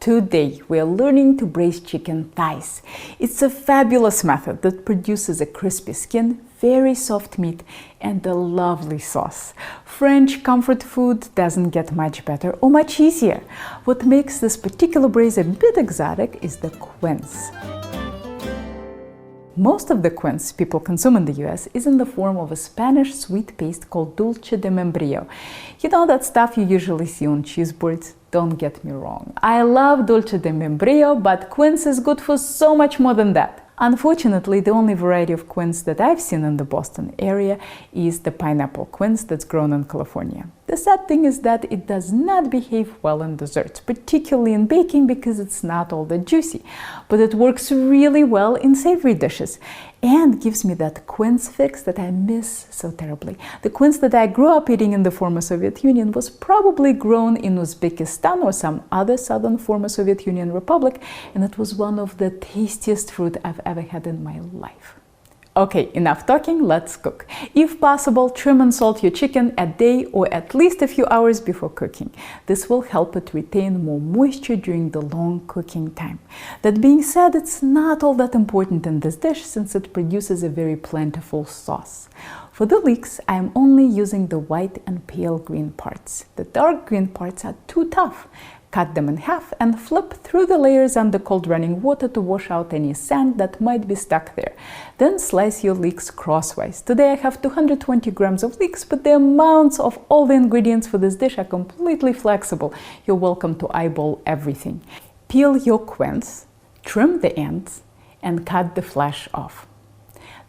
Today we are learning to braise chicken thighs. It's a fabulous method that produces a crispy skin, very soft meat, and a lovely sauce. French comfort food doesn't get much better or much easier. What makes this particular braise a bit exotic is the quince. Most of the quince people consume in the US is in the form of a Spanish sweet paste called dulce de membrillo. You know that stuff you usually see on cheese boards? Don't get me wrong. I love dulce de membrillo, but quince is good for so much more than that. Unfortunately, the only variety of quince that I've seen in the Boston area is the pineapple quince that's grown in California. The sad thing is that it does not behave well in desserts, particularly in baking because it's not all that juicy, but it works really well in savory dishes and gives me that quince fix that I miss so terribly. The quince that I grew up eating in the former Soviet Union was probably grown in Uzbekistan or some other southern former Soviet Union republic, and it was one of the tastiest fruit I've ever had in my life. Okay, enough talking, let's cook. If possible, trim and salt your chicken a day or at least a few hours before cooking. This will help it retain more moisture during the long cooking time. That being said, it's not all that important in this dish since it produces a very plentiful sauce. For the leeks, I am only using the white and pale green parts. The dark green parts are too tough. Cut them in half and flip through the layers under cold running water to wash out any sand that might be stuck there. Then slice your leeks crosswise. Today I have 220 grams of leeks, but the amounts of all the ingredients for this dish are completely flexible. You're welcome to eyeball everything. Peel your quince, trim the ends, and cut the flesh off.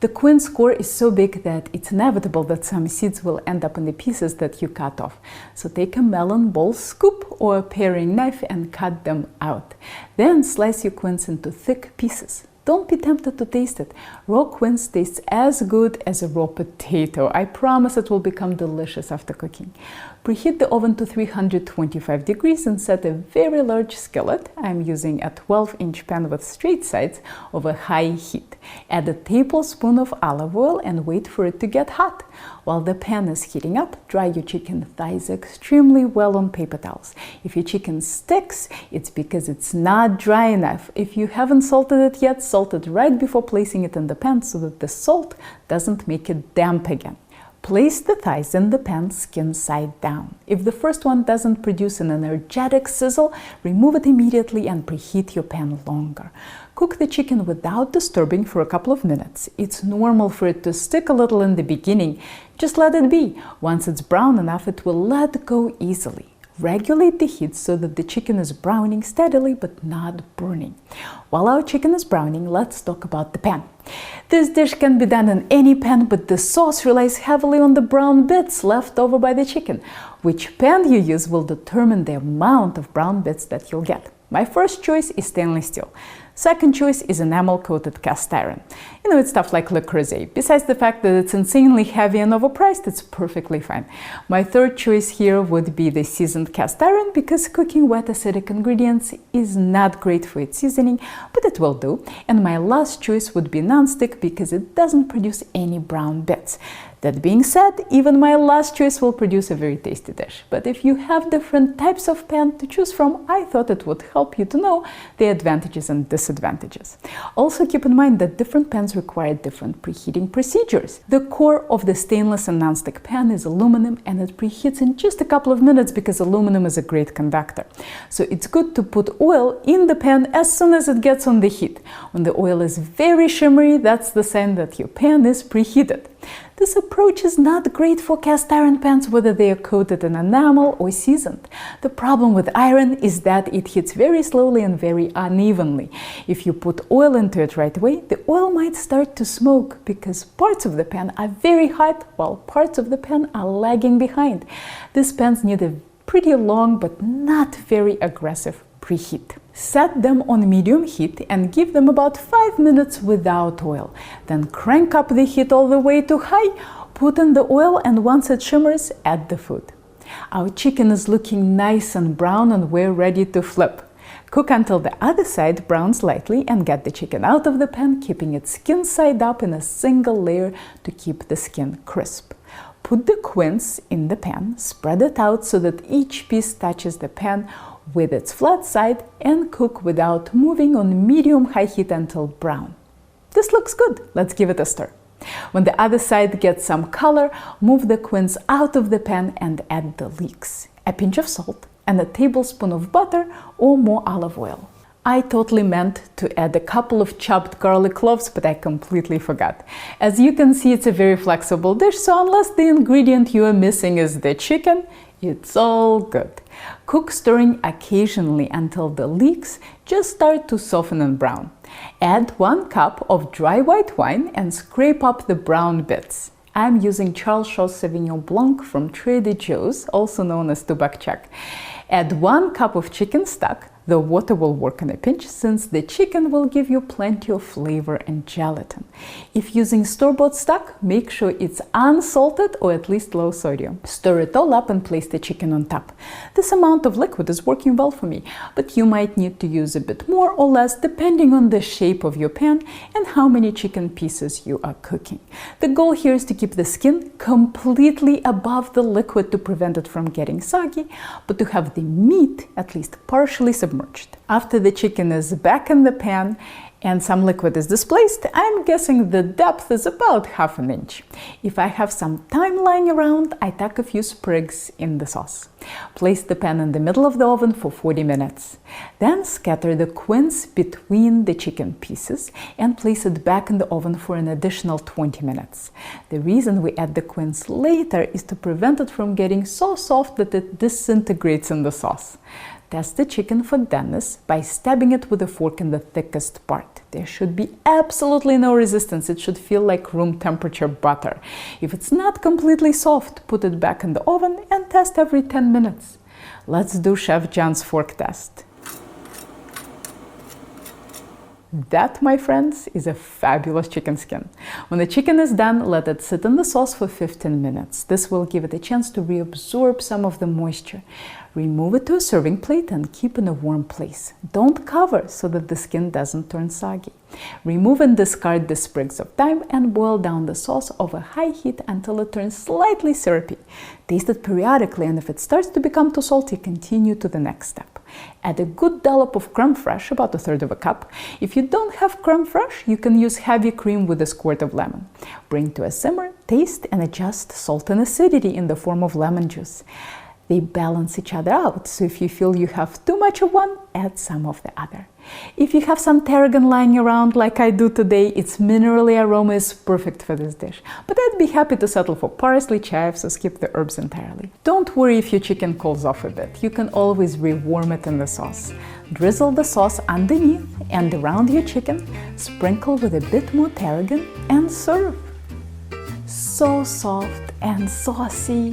The quince core is so big that it's inevitable that some seeds will end up in the pieces that you cut off. So take a melon ball scoop or a paring knife and cut them out. Then slice your quince into thick pieces. Don't be tempted to taste it. Raw quince tastes as good as a raw potato. I promise it will become delicious after cooking. Preheat the oven to 325 degrees and set a very large skillet. I'm using a 12-inch pan with straight sides over high heat. Add a tablespoon of olive oil and wait for it to get hot. While the pan is heating up, dry your chicken thighs extremely well on paper towels. If your chicken sticks, it's because it's not dry enough. If you haven't salted it yet, salt it right before placing it in the pan so that the salt doesn't make it damp again. Place the thighs in the pan skin side down. If the first one doesn't produce an energetic sizzle, remove it immediately and preheat your pan longer. Cook the chicken without disturbing for a couple of minutes. It's normal for it to stick a little in the beginning. Just let it be. Once it's brown enough, it will let go easily. Regulate the heat so that the chicken is browning steadily but not burning. While our chicken is browning, let's talk about the pan. This dish can be done in any pan, but the sauce relies heavily on the brown bits left over by the chicken. Which pan you use will determine the amount of brown bits that you'll get. My first choice is stainless steel. Second choice is enamel-coated cast iron. You know, it's stuff like Le Creuset. Besides the fact that it's insanely heavy and overpriced, it's perfectly fine. My third choice here would be the seasoned cast iron because cooking wet acidic ingredients is not great for its seasoning, but it will do. And my last choice would be non-stick because it doesn't produce any brown bits. That being said, even my last choice will produce a very tasty dish. But if you have different types of pan to choose from, I thought it would help you to know the advantages and disadvantages. Also keep in mind that different pans require different preheating procedures. The core of the stainless and non-stick pan is aluminum and it preheats in just a couple of minutes because aluminum is a great conductor. So it's good to put oil in the pan as soon as it gets on the heat. When the oil is very shimmery, that's the sign that your pan is preheated. This approach is not great for cast iron pans whether they are coated in enamel or seasoned. The problem with iron is that it heats very slowly and very unevenly. If you put oil into it right away, the oil might start to smoke because parts of the pan are very hot while parts of the pan are lagging behind. These pans need a pretty long but not very aggressive preheat. Set them on medium heat and give them about 5 minutes without oil. Then crank up the heat all the way to high, put in the oil, and once it shimmers, add the food. Our chicken is looking nice and brown and we're ready to flip. Cook until the other side browns lightly and get the chicken out of the pan, keeping it skin side up in a single layer to keep the skin crisp. Put the quince in the pan, spread it out so that each piece touches the pan. with its flat side and cook without moving on medium-high heat until brown. This looks good. Let's give it a stir. When the other side gets some color, move the quince out of the pan and add the leeks, a pinch of salt, and a tablespoon of butter or more olive oil. I totally meant to add a couple of chopped garlic cloves, but I completely forgot. As you can see, it's a very flexible dish, so unless the ingredient you are missing is the chicken, it's all good. Cook stirring occasionally until the leeks just start to soften and brown. Add 1 cup of dry white wine and scrape up the brown bits. I'm using Charles Shaw Sauvignon Blanc from Trader Joe's, also known as Tubak-Chak. Add 1 cup of chicken stock. The water will work in a pinch since the chicken will give you plenty of flavor and gelatin. If using store-bought stock, make sure it's unsalted or at least low sodium. Stir it all up and place the chicken on top. This amount of liquid is working well for me, but you might need to use a bit more or less depending on the shape of your pan and how many chicken pieces you are cooking. The goal here is to keep the skin completely above the liquid to prevent it from getting soggy, but to have the meat at least partially submerged. After the chicken is back in the pan and some liquid is displaced, I'm guessing the depth is about ½ an inch. If I have some thyme lying around, I tuck a few sprigs in the sauce. Place the pan in the middle of the oven for 40 minutes. Then scatter the quince between the chicken pieces and place it back in the oven for an additional 20 minutes. The reason we add the quince later is to prevent it from getting so soft that it disintegrates in the sauce. Test the chicken for doneness by stabbing it with a fork in the thickest part. There should be absolutely no resistance. It should feel like room temperature butter. If it's not completely soft, put it back in the oven and test every 10 minutes. Let's do Chef John's fork test. That, my friends, is a fabulous chicken skin. When the chicken is done, let it sit in the sauce for 15 minutes. This will give it a chance to reabsorb some of the moisture. Remove it to a serving plate and keep in a warm place. Don't cover so that the skin doesn't turn soggy. Remove and discard the sprigs of thyme and boil down the sauce over high heat until it turns slightly syrupy. Taste it periodically, and if it starts to become too salty, continue to the next step. Add a good dollop of creme fraiche, about 1/3 cup. If you don't have creme fraiche, you can use heavy cream with a squirt of lemon. Bring to a simmer, taste, and adjust salt and acidity in the form of lemon juice. They balance each other out, so if you feel you have too much of one, add some of the other. If you have some tarragon lying around like I do today, its minerally aroma is perfect for this dish. But I'd be happy to settle for parsley, chives, or skip the herbs entirely. Don't worry if your chicken cools off a bit. You can always rewarm it in the sauce. Drizzle the sauce underneath and around your chicken, sprinkle with a bit more tarragon, and serve. So soft and saucy.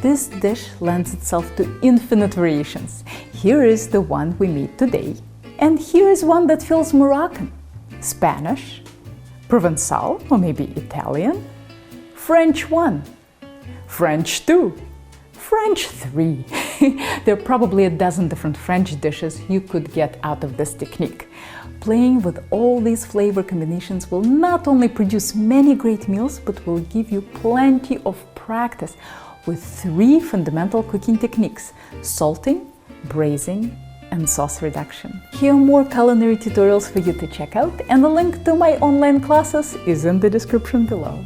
This dish lends itself to infinite variations. Here is the one we made today, and here is one that feels Moroccan, Spanish, Provençal, or maybe Italian, French 1, French 2, French 3. There are probably a dozen different French dishes you could get out of this technique. Playing with all these flavor combinations will not only produce many great meals, but will give you plenty of practice with 3 fundamental cooking techniques: salting, braising, and sauce reduction. Here are more culinary tutorials for you to check out, and the link to my online classes is in the description below.